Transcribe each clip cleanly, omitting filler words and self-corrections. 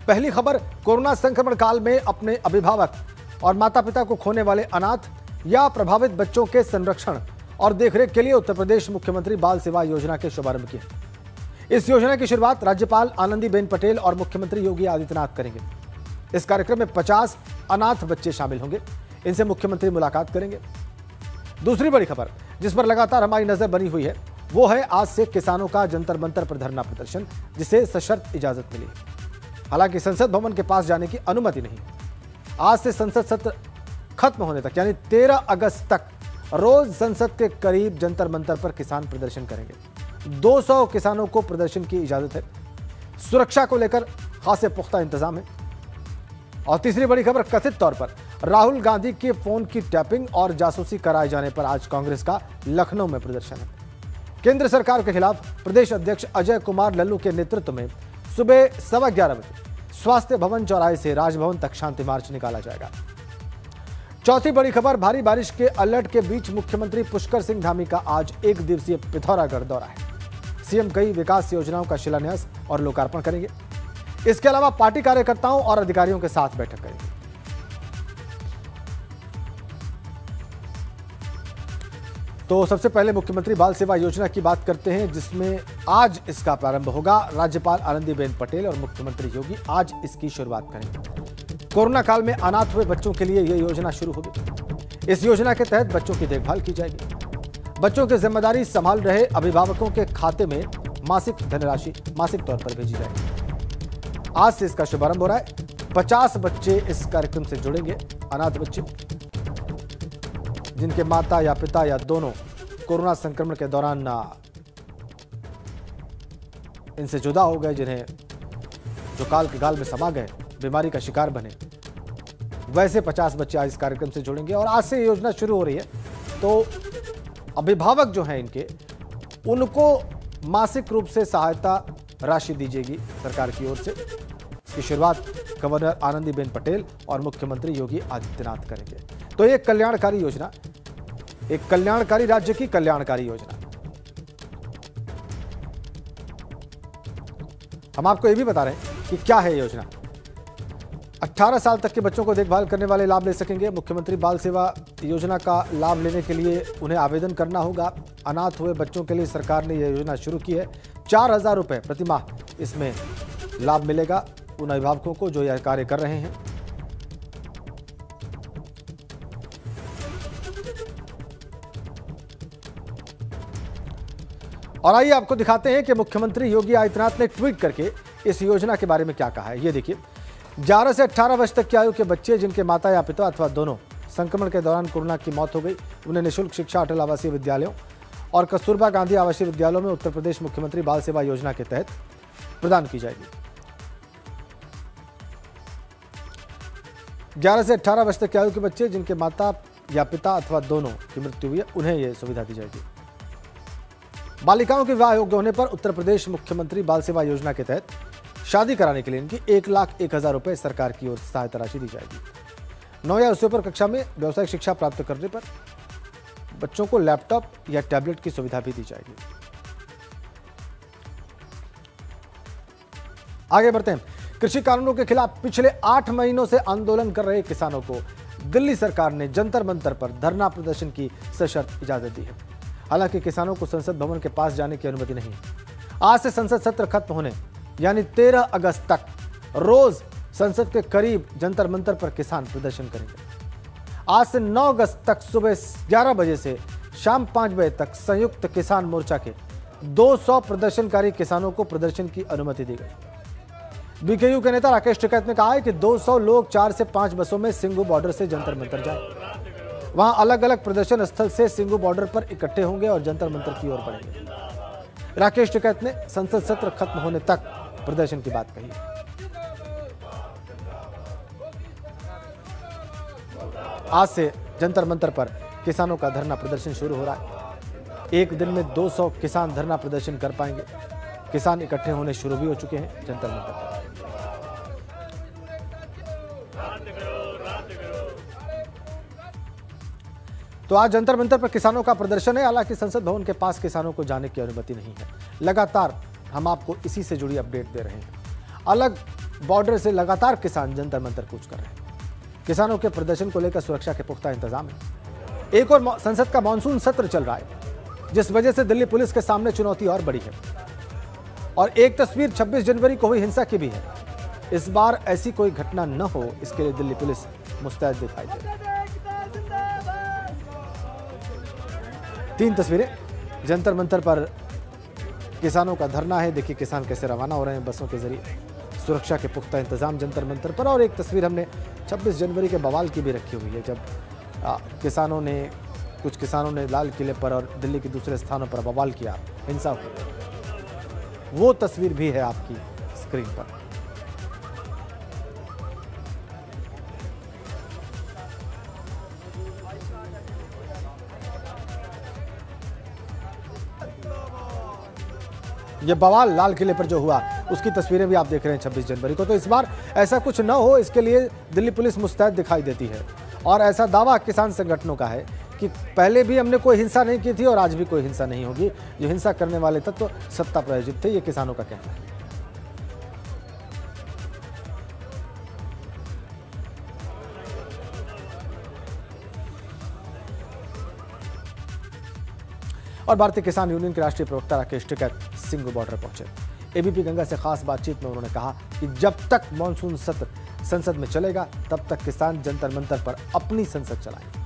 पहली खबर, कोरोना संक्रमण काल में अपने अभिभावक और माता पिता को खोने वाले अनाथ या प्रभावित बच्चों के संरक्षण और देखरेख के लिए उत्तर प्रदेश मुख्यमंत्री बाल सेवा योजना के शुभारंभ की। इस योजना की शुरुआत राज्यपाल आनंदीबेन पटेल और मुख्यमंत्री योगी आदित्यनाथ करेंगे। इस कार्यक्रम में 50 अनाथ बच्चे शामिल होंगे। इनसे मुख्यमंत्री मुलाकात करेंगे। दूसरी बड़ी खबर जिस पर लगातार हमारी नजर बनी हुई है वो है आज से किसानों का जंतर मंतर पर धरना प्रदर्शन, जिसे सशर्त इजाजत मिली। हालांकि संसद भवन के पास जाने की अनुमति नहीं। आज से संसद सत्र खत्म होने तक यानी 13 अगस्त तक रोज संसद के करीब जंतर मंतर पर किसान प्रदर्शन करेंगे। 200 किसानों को प्रदर्शन की इजाजत है। सुरक्षा को लेकर खासे पुख्ता इंतजाम है। और तीसरी बड़ी खबर, कथित तौर पर राहुल गांधी के फोन की टैपिंग और जासूसी कराए जाने पर आज कांग्रेस का लखनऊ में प्रदर्शन है। केंद्र सरकार के खिलाफ प्रदेश अध्यक्ष अजय कुमार लल्लू के नेतृत्व में सुबह 11:15 बजे स्वास्थ्य भवन चौराहे से राजभवन तक शांति मार्च निकाला जाएगा। चौथी बड़ी खबर, भारी बारिश के अलर्ट के बीच मुख्यमंत्री पुष्कर सिंह धामी का आज 1 दिवसीय पिथौरागढ़ दौरा है। सीएम कई विकास योजनाओं का शिलान्यास और लोकार्पण करेंगे। इसके अलावा पार्टी कार्यकर्ताओं और अधिकारियों के साथ बैठक करेंगे। तो सबसे पहले मुख्यमंत्री बाल सेवा योजना की बात करते हैं, जिसमें आज इसका प्रारंभ होगा। राज्यपाल आनंदीबेन पटेल और मुख्यमंत्री योगी आज इसकी शुरुआत करेंगे। कोरोना काल में अनाथ हुए बच्चों के लिए यह योजना शुरू होगी। इस योजना के तहत बच्चों की देखभाल की जाएगी। बच्चों की जिम्मेदारी संभाल रहे अभिभावकों के खाते में मासिक धनराशि मासिक तौर पर भेजी जाएगी। आज से इसका शुभारंभ हो रहा है। 50 बच्चे इस कार्यक्रम से जुड़ेंगे। अनाथ बच्चे जिनके माता या पिता या दोनों कोरोना संक्रमण के दौरान इनसे जुदा हो गए, जिन्हें जो काल के गाल में समा गए, बीमारी का शिकार बने, वैसे 50 बच्चे आज इस कार्यक्रम से जुड़ेंगे। और आज से योजना शुरू हो रही है, तो अभिभावक जो हैं इनके, उनको मासिक रूप से सहायता राशि दी जाएगी सरकार की ओर से। इसकी शुरुआत गवर्नर आनंदीबेन पटेल और मुख्यमंत्री योगी आदित्यनाथ करेंगे। तो ये कल्याणकारी योजना, एक कल्याणकारी राज्य की कल्याणकारी योजना। हम आपको ये भी बता रहे हैं कि क्या है योजना। 18 साल तक के बच्चों को देखभाल करने वाले लाभ ले सकेंगे। मुख्यमंत्री बाल सेवा योजना का लाभ लेने के लिए उन्हें आवेदन करना होगा। अनाथ हुए बच्चों के लिए सरकार ने यह योजना शुरू की है। 4000 रुपए प्रति माह इसमें लाभ मिलेगा उन अभिभावकों को जो यह कार्य कर रहे हैं। और आइए आपको दिखाते हैं कि मुख्यमंत्री योगी आदित्यनाथ ने ट्वीट करके इस योजना के बारे में क्या कहा है। ये देखिए, 11 से 18 वर्ष तक की आयु के बच्चे जिनके माता या पिता अथवा दोनों संक्रमण के दौरान कोरोना की मौत हो गई, उन्हें निःशुल्क शिक्षा अटल आवासीय विद्यालयों और कस्तूरबा गांधी आवासीय विद्यालयों में उत्तर प्रदेश मुख्यमंत्री बाल सेवा योजना के तहत प्रदान की जाएगी। 11 से 18 वर्ष तक की आयु के बच्चे जिनके माता या पिता अथवा दोनों की मृत्यु हुई है, उन्हें यह सुविधा दी जाएगी। बालिकाओं के विवाह योग्य होने पर उत्तर प्रदेश मुख्यमंत्री बाल सेवा योजना के तहत शादी कराने के लिए इनकी 1,01,000 रुपए सरकार की ओर से सहायता राशि दी जाएगी। 9 या उससे ऊपर कक्षा में व्यावसायिक शिक्षा प्राप्त करने पर बच्चों को लैपटॉप या टैबलेट की सुविधा भी दी जाएगी। आगे बढ़ते हैं। कृषि कानूनों के खिलाफ पिछले 8 महीनों से आंदोलन कर रहे किसानों को दिल्ली सरकार ने जंतर मंतर पर धरना प्रदर्शन की सशर्त इजाजत दी है। हालांकि किसानों को संसद भवन के पास जाने की अनुमति नहीं है। आज से संसद सत्र खत्म होने यानी 13 अगस्त तक रोज संसद के करीब जंतर मंतर पर किसान प्रदर्शन करेंगे। आज से 9 अगस्त तक सुबह 11 बजे से शाम 5 बजे तक संयुक्त किसान मोर्चा के 200 प्रदर्शनकारी किसानों को प्रदर्शन की अनुमति दी गई। बीकेयू के नेता राकेश टिकैत ने कहा है कि 200 लोग 4 से 5 बसों में सिंघू बॉर्डर से जंतर मंतर जाए। वहां अलग अलग प्रदर्शन स्थल से सिंघू बॉर्डर पर इकट्ठे होंगे और जंतर मंतर की ओर बढ़ेंगे। राकेश टिकैत ने संसद सत्र खत्म होने तक प्रदर्शन की बात कही। आज से जंतर मंतर पर किसानों का धरना प्रदर्शन शुरू हो रहा है। एक दिन में 200 किसान धरना प्रदर्शन कर पाएंगे। किसान इकट्ठे होने शुरू भी हो चुके हैं जंतर मंतर पर। तो आज जंतर मंतर पर किसानों का प्रदर्शन है। हालांकि संसद भवन के पास किसानों को जाने की अनुमति नहीं है। लगातार हम आपको इसी से जुड़ी अपडेट दे रहे हैं। अलग बॉर्डर से लगातार किसान जंतर मंतर कूच कर रहे हैं। किसानों के प्रदर्शन को लेकर सुरक्षा के पुख्ता इंतजाम है। एक और संसद का मानसून सत्र चल रहा है, जिस वजह से दिल्ली पुलिस के सामने चुनौती और बड़ी है। और एक तस्वीर 26 जनवरी को हुई हिंसा की भी है। इस बार ऐसी कोई घटना न हो, इसके लिए दिल्ली पुलिस मुस्तैद दिखाई दे रही है। 3 तस्वीरें जंतर मंतर पर किसानों का धरना है। देखिए किसान कैसे रवाना हो रहे हैं बसों के जरिए। सुरक्षा के पुख्ता इंतजाम जंतर मंतर पर। और एक तस्वीर हमने 26 जनवरी के बवाल की भी रखी हुई है, जब कुछ किसानों ने लाल किले पर और दिल्ली के दूसरे स्थानों पर बवाल किया, हिंसा हुई। वो तस्वीर भी है आपकी स्क्रीन पर। ये बवाल लाल किले पर जो हुआ उसकी तस्वीरें भी आप देख रहे हैं 26 जनवरी को। तो इस बार ऐसा कुछ न हो, इसके लिए दिल्ली पुलिस मुस्तैद दिखाई देती है। और ऐसा दावा किसान संगठनों का है कि पहले भी हमने कोई हिंसा नहीं की थी और आज भी कोई हिंसा नहीं होगी। जो हिंसा करने वाले तत्व सत्ता प्रायोजित थे, ये किसानों का कहना है। और भारतीय किसान यूनियन के राष्ट्रीय प्रवक्ता राकेश टिकैत सिंघू बॉर्डर पहुंचे। एबीपी गंगा से खास बातचीत में उन्होंने कहा कि जब तक मॉनसून सत्र संसद में चलेगा, तब तक किसान जंतर मंतर पर अपनी संसद चलाएंगे।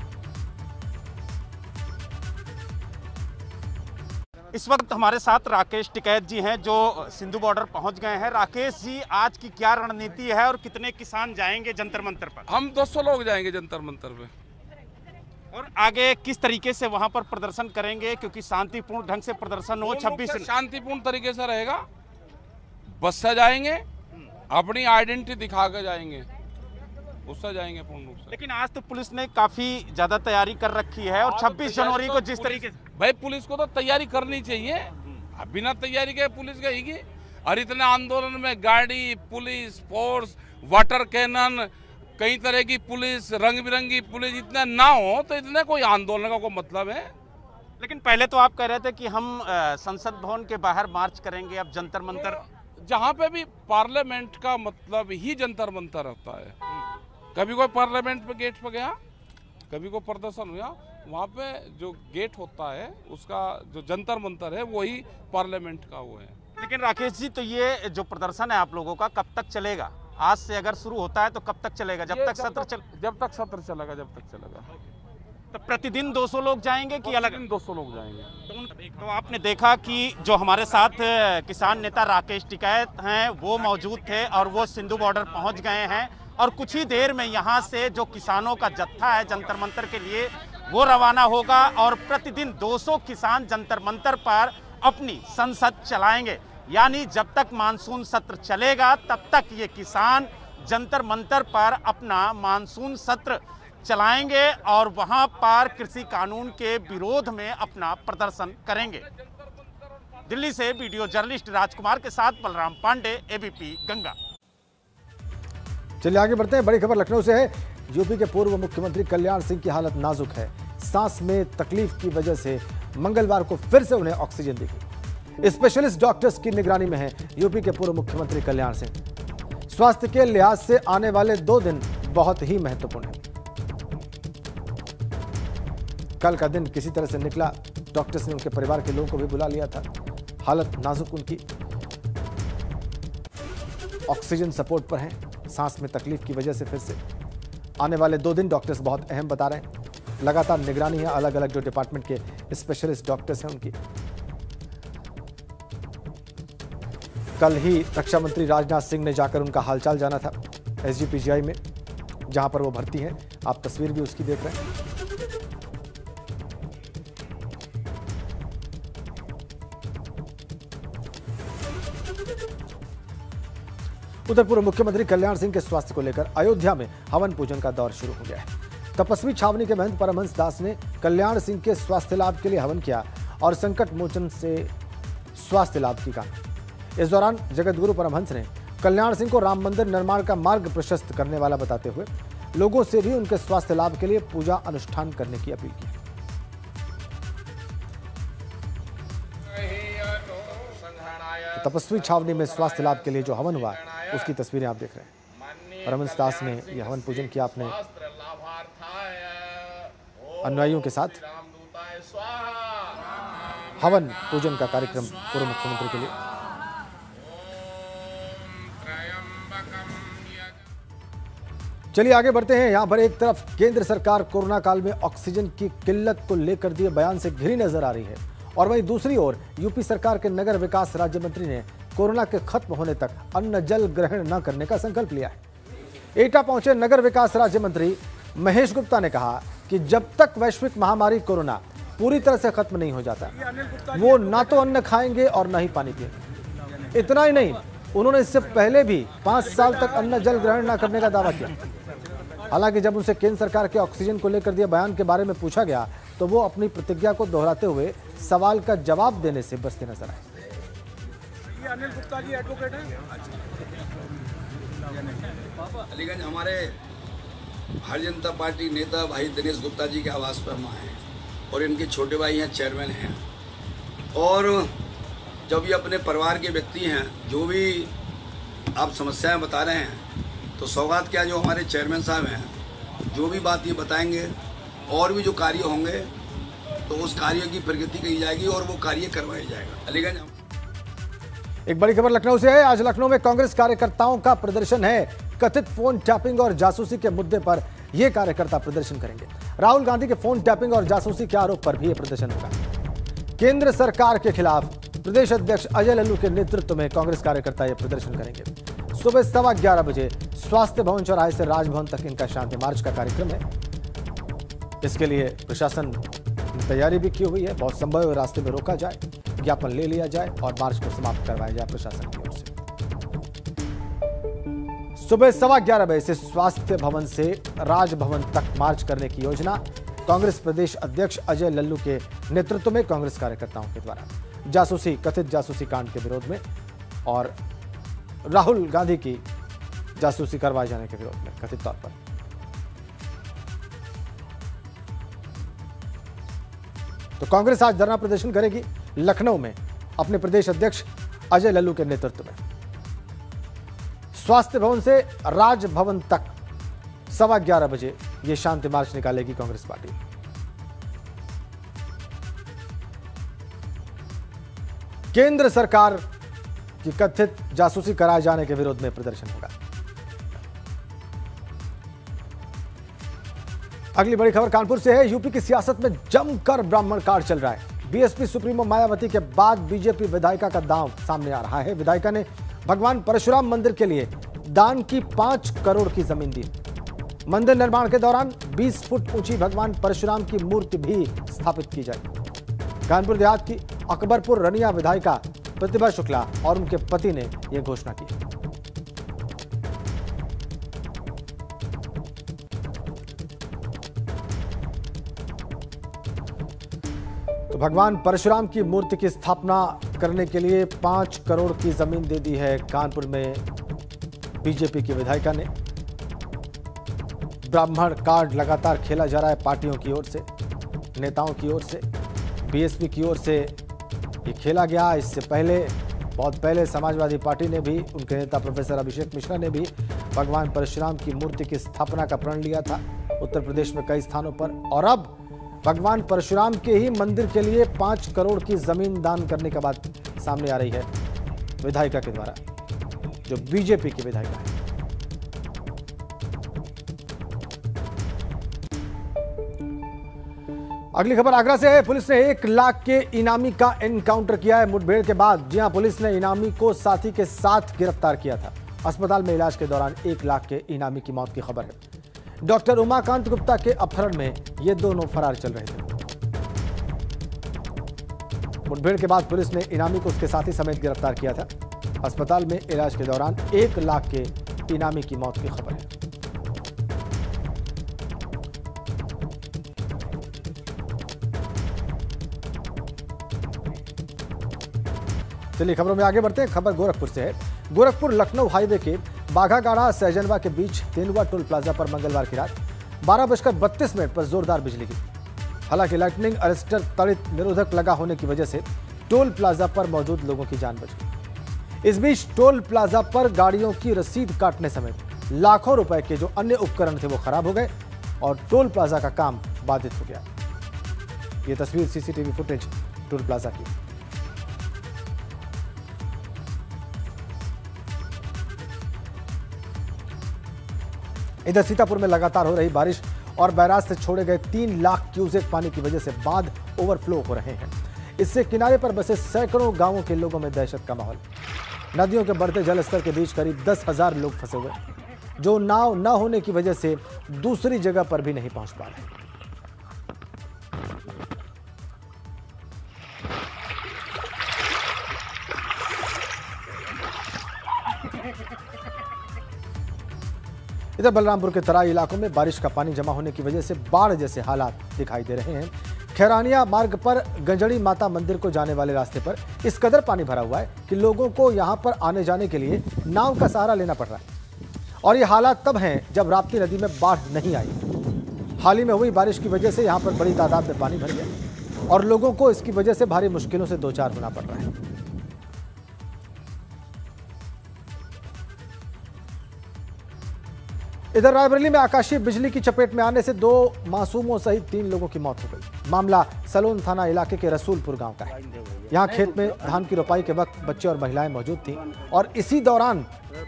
इस वक्त हमारे साथ राकेश टिकैत जी हैं, जो सिंधु बॉर्डर पहुंच गए हैं। राकेश जी, आज की क्या रणनीति है और कितने किसान जाएंगे जंतर मंतर पर? हम 200 लोग जाएंगे जंतर मंतर पे। और आगे किस तरीके से वहां पर प्रदर्शन करेंगे, क्योंकि शांतिपूर्ण ढंग से प्रदर्शन हो? 26 शांतिपूर्ण तरीके से रहेगा। बस से जाएंगे, अपनी आइडेंटिटी दिखा कर जाएंगे, उससे जाएंगे पूर्ण रूप से। लेकिन आज तो पुलिस ने काफी ज्यादा तैयारी कर रखी है और 26 जनवरी को जिस तरीके से, भाई पुलिस को तो तैयारी करनी चाहिए। अब बिना तैयारी के पुलिस गई। और इतने आंदोलन में गाड़ी, पुलिस फोर्स, वाटर कैनन, कई तरह की पुलिस, रंग बिरंगी पुलिस इतना ना हो तो इतने कोई आंदोलन का कोई मतलब है? लेकिन पहले तो आप कह रहे थे कि हम संसद भवन के बाहर मार्च करेंगे, अब जंतर मंतर। जहाँ पे भी पार्लियामेंट का मतलब ही जंतर मंतर होता है। कभी कोई पार्लियामेंट पे गेट पे गया, कभी कोई प्रदर्शन हुआ, वहाँ पे जो गेट होता है उसका जो जंतर मंतर है वही पार्लियामेंट का वो है। लेकिन राकेश जी, तो ये जो प्रदर्शन है आप लोगों का कब तक चलेगा? आज से अगर शुरू होता है तो कब तक चलेगा? जब तक सत्र चलेगा। तो प्रतिदिन 200 लोग जाएंगे कि अलग? 200 लोग जाएंगे। तो आपने देखा कि जो हमारे साथ किसान नेता राकेश टिकैत हैं वो मौजूद थे और वो सिंधु बॉर्डर पहुंच गए हैं। और कुछ ही देर में यहाँ से जो किसानों का जत्था है जंतर मंतर के लिए, वो रवाना होगा। और प्रतिदिन 200 किसान जंतर मंतर पर अपनी संसद चलाएंगे। यानी जब तक मानसून सत्र चलेगा तब तक ये किसान जंतर मंतर पर अपना मानसून सत्र चलाएंगे और वहां पर कृषि कानून के विरोध में अपना प्रदर्शन करेंगे। दिल्ली से वीडियो जर्नलिस्ट राजकुमार के साथ बलराम पांडे, एबीपी गंगा। चलिए आगे बढ़ते हैं। बड़ी खबर लखनऊ से है। यूपी के पूर्व मुख्यमंत्री कल्याण सिंह की हालत नाजुक है। सांस में तकलीफ की वजह से मंगलवार को फिर से उन्हें ऑक्सीजन दी गई। स्पेशलिस्ट डॉक्टर्स की निगरानी में है यूपी के पूर्व मुख्यमंत्री कल्याण सिंह। स्वास्थ्य के लिहाज से आने वाले 2 दिन बहुत ही महत्वपूर्ण हैं। कल का दिन किसी तरह से निकला। डॉक्टर्स ने उनके परिवार के लोगों को भी बुला लिया था। हालत नाजुक उनकी, ऑक्सीजन सपोर्ट पर हैं। सांस में तकलीफ की वजह से फिर से आने वाले 2 दिन डॉक्टर्स बहुत अहम बता रहे हैं। लगातार निगरानी है, अलग अलग जो डिपार्टमेंट के स्पेशलिस्ट डॉक्टर्स हैं उनकी। कल ही रक्षा मंत्री राजनाथ सिंह ने जाकर उनका हालचाल जाना था एसजीपीजीआई में, जहां पर वो भर्ती हैं। आप तस्वीर भी उसकी देख रहे हैं। उधर पूर्व मुख्यमंत्री कल्याण सिंह के स्वास्थ्य को लेकर अयोध्या में हवन पूजन का दौर शुरू हो गया है। तपस्वी छावनी के महंत परमहंस दास ने कल्याण सिंह के स्वास्थ्य लाभ के लिए हवन किया और संकट मोचन से स्वास्थ्य लाभ की कामना। इस दौरान जगतगुरु परमहंस ने कल्याण सिंह को राम मंदिर निर्माण का मार्ग प्रशस्त करने वाला बताते हुए लोगों से भी उनके स्वास्थ्य लाभ के लिए पूजा अनुष्ठान करने की अपील की। तो तपस्वी छावनी में स्वास्थ्य लाभ के लिए जो हवन हुआ उसकी तस्वीरें आप देख रहे हैं। रमन दास ने यह हवन पूजन किया अपने अनुयायियों के साथ। हवन पूजन का कार्यक्रम पूर्व मुख्यमंत्री के लिए। चलिए आगे बढ़ते हैं। यहां पर एक तरफ केंद्र सरकार कोरोना काल में ऑक्सीजन की किल्लत को लेकर दिए बयान से घिरी नजर आ रही है, और वहीं दूसरी ओर यूपी सरकार के नगर विकास राज्य मंत्री ने कोरोना के खत्म होने तक अन्न जल ग्रहण न करने का संकल्प लिया है। एटा पहुंचे नगर विकास राज्य मंत्री महेश गुप्ता ने कहा कि जब तक वैश्विक महामारी कोरोना पूरी तरह से खत्म नहीं हो जाता, वो ना तो अन्न खाएंगे और ना ही पानी पिएंगे। इतना ही नहीं, उन्होंने इससे पहले भी 5 साल तक अन्न जल ग्रहण न करने का दावा किया। हालांकि जब उनसे केंद्र सरकार के ऑक्सीजन को लेकर दिए बयान के बारे में पूछा गया तो वो अपनी प्रतिज्ञा को दोहराते हुए सवाल का जवाब देने से बचते नजर आए। अनिल गुप्ता जी एडवोकेट हैं। अलीगंज हमारे भारतीय जनता पार्टी नेता भाई दिनेश गुप्ता जी के आवास पर हम आए और इनके छोटे भाई हैं, चेयरमैन हैं, और जब ये अपने परिवार के व्यक्ति हैं, जो भी आप समस्याएं बता रहे हैं, तो सौगात क्या, जो हमारे चेयरमैन साहब हैं, जो भी बात ये बताएंगे और भी जो कार्य होंगे तो उस कार्य की प्रगति की जाएगी और वो कार्य करवाया जाएगा। अलीगंज एक बड़ी खबर लखनऊ से है। आज लखनऊ में कांग्रेस कार्यकर्ताओं का प्रदर्शन है। कथित फोन टैपिंग और जासूसी के मुद्दे पर यह कार्यकर्ता प्रदर्शन करेंगे। राहुल गांधी के फोन टैपिंग और जासूसी के आरोप पर भी यह प्रदर्शन होगा। केंद्र सरकार के खिलाफ प्रदेश अध्यक्ष अजय लल्लू के नेतृत्व में कांग्रेस कार्यकर्ता यह प्रदर्शन करेंगे। सुबह 11:15 बजे स्वास्थ्य भवन चौराहे से राजभवन तक इनका शांति मार्च का कार्यक्रम है। इसके लिए प्रशासन ने तैयारी भी की हुई है। बहुत संभव रास्ते में रोका जाए, ज्ञापन ले लिया जाए और मार्च को समाप्त करवाया जाए प्रशासन की ओर से। सुबह 11:15 बजे से स्वास्थ्य भवन से राजभवन तक मार्च करने की योजना कांग्रेस प्रदेश अध्यक्ष अजय लल्लू के नेतृत्व में कांग्रेस कार्यकर्ताओं के द्वारा जासूसी, कथित जासूसी कांड के विरोध में और राहुल गांधी की जासूसी करवाए जाने के विरोध में कथित तौर पर। तो कांग्रेस आज धरना प्रदर्शन करेगी लखनऊ में अपने प्रदेश अध्यक्ष अजय लल्लू के नेतृत्व में। स्वास्थ्य भवन से राजभवन तक 11:15 बजे यह शांति मार्च निकालेगी कांग्रेस पार्टी। केंद्र सरकार की कथित जासूसी कराए जाने के विरोध में प्रदर्शन होगा। अगली बड़ी खबर कानपुर से है। यूपी की सियासत में जमकर ब्राह्मण कांड चल रहा है। बीएसपी सुप्रीमो मायावती के बाद बीजेपी विधायिका का दांव सामने आ रहा है। विधायिका ने भगवान परशुराम मंदिर के लिए दान की 5 करोड़ की जमीन दी। मंदिर निर्माण के दौरान 20 फुट ऊंची भगवान परशुराम की मूर्ति भी स्थापित की जाएगी। कानपुर देहात की अकबरपुर रनिया विधायिका प्रतिभा शुक्ला और उनके पति ने यह घोषणा की। तो भगवान परशुराम की मूर्ति की स्थापना करने के लिए 5 करोड़ की जमीन दे दी है कानपुर में बीजेपी की विधायिका ने। ब्राह्मण कार्ड लगातार खेला जा रहा है पार्टियों की ओर से, नेताओं की ओर से, बीएसपी की ओर से ये खेला गया। इससे पहले, बहुत पहले समाजवादी पार्टी ने भी, उनके नेता प्रोफेसर अभिषेक मिश्रा ने भी भगवान परशुराम की मूर्ति की स्थापना का प्रण लिया था उत्तर प्रदेश में कई स्थानों पर। और अब भगवान परशुराम के ही मंदिर के लिए 5 करोड़ की जमीन दान करने की बात सामने आ रही है विधायिका के द्वारा, जो बीजेपी की विधायिका है। अगली खबर आगरा से है। पुलिस ने 1 लाख के इनामी का एनकाउंटर किया है मुठभेड़ के बाद। जी हां, पुलिस ने इनामी को साथी के साथ गिरफ्तार किया था। अस्पताल में इलाज के दौरान 1 लाख के इनामी की मौत की खबर है। डॉक्टर उमाकांत गुप्ता के अपहरण में ये दोनों फरार चल रहे थे। मुठभेड़ के बाद पुलिस ने इनामी को उसके साथी समेत गिरफ्तार किया था। अस्पताल में इलाज के दौरान 1 लाख के इनामी की मौत की खबर है। चलिए खबरों में आगे बढ़ते हैं। खबर गोरखपुर से है। गोरखपुर लखनऊ हाईवे के बाघागाड़ा सहजनवा के बीच तेंदुआ टोल प्लाजा पर मंगलवार की रात 12:32 पर जोरदार बिजली गिरी। हालांकि लाइटनिंग अरेस्टर त्वरित निरोधक लगा होने की वजह से टोल प्लाजा पर मौजूद लोगों की जान बच गई। इस बीच टोल प्लाजा पर गाड़ियों की रसीद काटने समेत लाखों रुपए के जो अन्य उपकरण थे वो खराब हो गए और टोल प्लाजा का काम बाधित हो गया। ये तस्वीर सीसीटीवी फुटेज टोल प्लाजा की। इधर सीतापुर में लगातार हो रही बारिश और बैराज से छोड़े गए 3 लाख क्यूसेक पानी की वजह से बांध ओवरफ्लो हो रहे हैं। इससे किनारे पर बसे सैकड़ों गांवों के लोगों में दहशत का माहौल। नदियों के बढ़ते जलस्तर के बीच करीब 10,000 लोग फंसे हुए, जो नाव न होने की वजह से दूसरी जगह पर भी नहीं पहुंच पा रहे। इधर बलरामपुर के तराई इलाकों में बारिश का पानी जमा होने की वजह से बाढ़ जैसे हालात दिखाई दे रहे हैं। खैरानिया मार्ग पर गंजड़ी माता मंदिर को जाने वाले रास्ते पर इस कदर पानी भरा हुआ है कि लोगों को यहां पर आने जाने के लिए नाव का सहारा लेना पड़ रहा है। और ये हालात तब हैं जब राप्ती नदी में बाढ़ नहीं आई। हाल ही में हुई बारिश की वजह से यहां पर बड़ी तादाद में पानी भर गया और लोगों को इसकी वजह से भारी मुश्किलों से दो चार होना पड़ रहा है। इधर रायबरेली में आकाशीय बिजली की चपेट में आने से 2 मासूमों सहित 3 लोगों की मौत हो गई। मामला सलोन थाना इलाके के रसूलपुर गांव का है। यहां खेत में धान की रोपाई के वक्त बच्चे और महिलाएं मौजूद थीं और इसी दौरान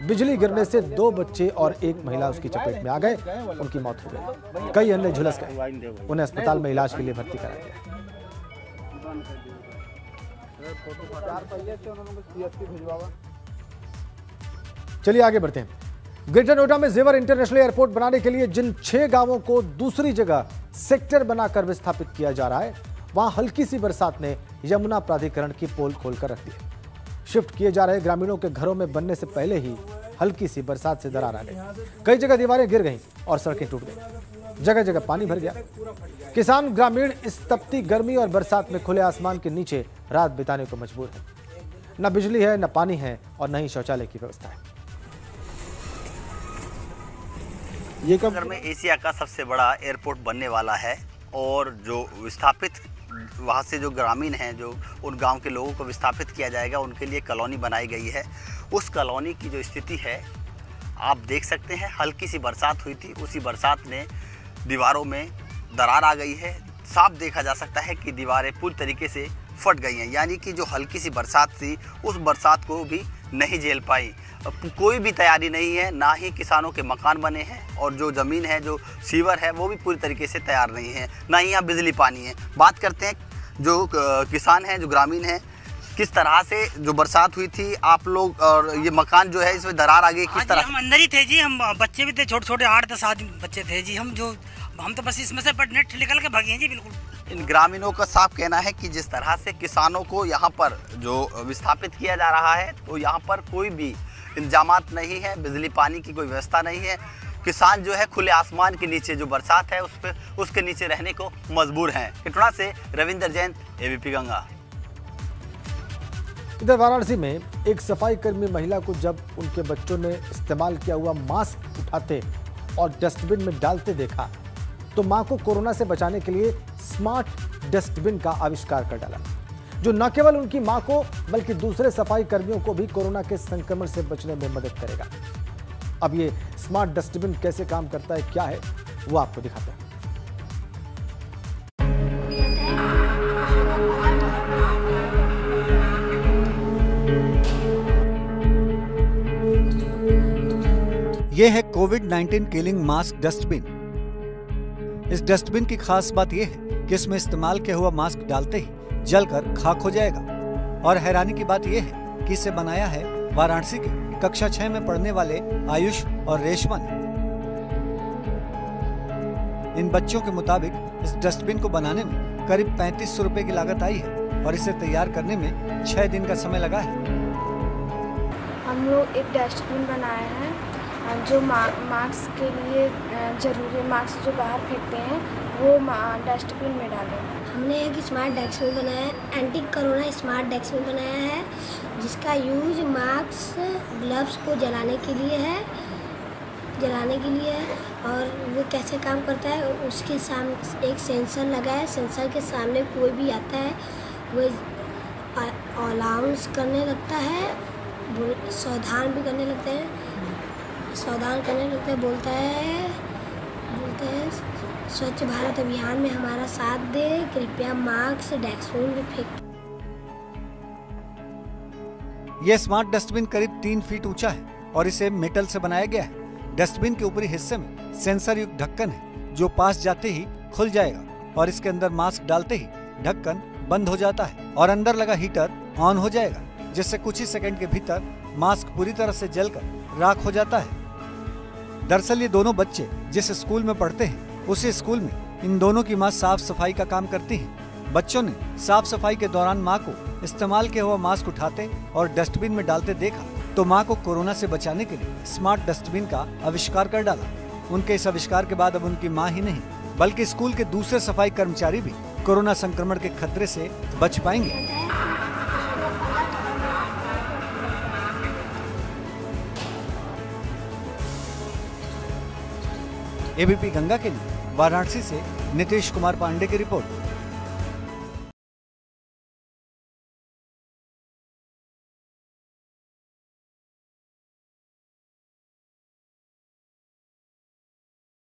बिजली गिरने से 2 बच्चे और 1 महिला उसकी चपेट में आ गए। उनकी मौत हो गई, कई अन्य झुलस गए। उन्हें अस्पताल में इलाज के लिए भर्ती कराया गया। चलिए आगे बढ़ते हैं। ग्रेटर नोएडा में जेवर इंटरनेशनल एयरपोर्ट बनाने के लिए जिन 6 गांवों को दूसरी जगह सेक्टर बनाकर विस्थापित किया जा रहा है, वहां हल्की सी बरसात ने यमुना प्राधिकरण की पोल खोलकर रख दी। शिफ्ट किए जा रहे ग्रामीणों के घरों में बनने से पहले ही हल्की सी बरसात से दरार आ गई। कई जगह दीवारें गिर गईं और सड़कें टूट गईं। जगह जगह पानी भर गया। किसान ग्रामीण इस तपती गर्मी और बरसात में खुले आसमान के नीचे रात बिताने को मजबूर है। न बिजली है, न पानी है और न ही शौचालय की व्यवस्था है। ये नगर में एशिया का सबसे बड़ा एयरपोर्ट बनने वाला है और जो विस्थापित वहाँ से जो ग्रामीण हैं, जो उन गांव के लोगों को विस्थापित किया जाएगा, उनके लिए कॉलोनी बनाई गई है। उस कॉलोनी की जो स्थिति है आप देख सकते हैं। हल्की सी बरसात हुई थी, उसी बरसात ने दीवारों में दरार आ गई है। साफ देखा जा सकता है कि दीवारें पूरी तरीके से फट गई हैं, यानी कि जो हल्की सी बरसात थी उस बरसात को भी नहीं झेल पाई। कोई भी तैयारी नहीं है, ना ही किसानों के मकान बने हैं और जो ज़मीन है, जो सीवर है, वो भी पूरी तरीके से तैयार नहीं है, ना ही यहाँ बिजली पानी है। बात करते हैं जो किसान हैं, जो ग्रामीण हैं, किस तरह से जो बरसात हुई थी आप लोग और ये मकान जो है इसमें दरार आ गई, किस तरह? हम अंदर ही थे जी, हम बच्चे भी थे, छोटे छोटे 8-10 आदमी बच्चे थे जी। हम तो बस इसमें से नेट निकल के भागे हैं जी। बिल्कुल इन ग्रामीणों का साफ कहना है कि जिस तरह से किसानों को यहाँ पर जो विस्थापित किया जा रहा है, तो यहाँ पर कोई भी इंतजामात नहीं है, बिजली पानी की कोई व्यवस्था नहीं है। किसान जो है खुले आसमान के नीचे जो बरसात है उसके नीचे रहने को मजबूर हैं। किटुणा से रविंदर जैन, एबीपी गंगा। इधर वाराणसी में एक सफाई कर्मी महिला को जब उनके बच्चों ने इस्तेमाल किया हुआ मास्क उठाते और डस्टबिन में डालते देखा तो मां को कोरोना से बचाने के लिए स्मार्ट डस्टबिन का आविष्कार कर डाला, जो न केवल उनकी मां को बल्कि दूसरे सफाई कर्मियों को भी कोरोना के संक्रमण से बचने में मदद करेगा। अब ये स्मार्ट डस्टबिन कैसे काम करता है, क्या है, वो आपको दिखाते हैं। ये है कोविड-19 किलिंग मास्क डस्टबिन। इस डस्टबिन की खास बात यह है कि इसमें इस्तेमाल किया हुआ मास्क डालते ही जलकर खाक हो जाएगा। और हैरानी की बात यह है कि इसे बनाया है वाराणसी के कक्षा 6 में पढ़ने वाले आयुष और रेशमा ने। इन बच्चों के मुताबिक इस डस्टबिन को बनाने में करीब 3500 रुपए की लागत आई है और इसे तैयार करने में 6 दिन का समय लगा है। हम लोग एक डस्टबिन बनाए हैं जो मास्क के लिए जरूरी मास्क जो बाहर फेंकते हैं वो डस्टबिन में डालें। हमने एक स्मार्ट डस्टबिन बनाया है, एंटी कोरोना स्मार्ट डस्टबिन बनाया है, जिसका यूज मास्क ग्लव्स को जलाने के लिए है और वो कैसे काम करता है, उसके सामने एक सेंसर लगा है। सेंसर के सामने कोई भी आता है वो अलाउंस करने लगता है सावधान भी करने लगते हैं, बोलता है स्वच्छ भारत अभियान में हमारा साथ दे, कृपया मास्क डस्टबिन में फेंक। यह स्मार्ट डस्टबिन करीब 3 फीट ऊंचा है और इसे मेटल से बनाया गया है। डस्टबिन के ऊपरी हिस्से में सेंसर युक्त ढक्कन है जो पास जाते ही खुल जाएगा और इसके अंदर मास्क डालते ही ढक्कन बंद हो जाता है और अंदर लगा हीटर ऑन हो जाएगा, जिससे कुछ ही सेकंड के भीतर मास्क पूरी तरह से जलकर राख हो जाता है। दरअसल ये दोनों बच्चे जिस स्कूल में पढ़ते हैं उसी स्कूल में इन दोनों की मां साफ सफाई का काम करती है। बच्चों ने साफ सफाई के दौरान मां को इस्तेमाल किया हुआ मास्क उठाते और डस्टबिन में डालते देखा तो मां को कोरोना से बचाने के लिए स्मार्ट डस्टबिन का आविष्कार कर डाला। उनके इस आविष्कार के बाद अब उनकी मां ही नहीं बल्कि स्कूल के दूसरे सफाई कर्मचारी भी कोरोना संक्रमण के खतरे से बच पाएंगे। एबीपी गंगा के लिए वाराणसी से नीतीश कुमार पांडे की रिपोर्ट।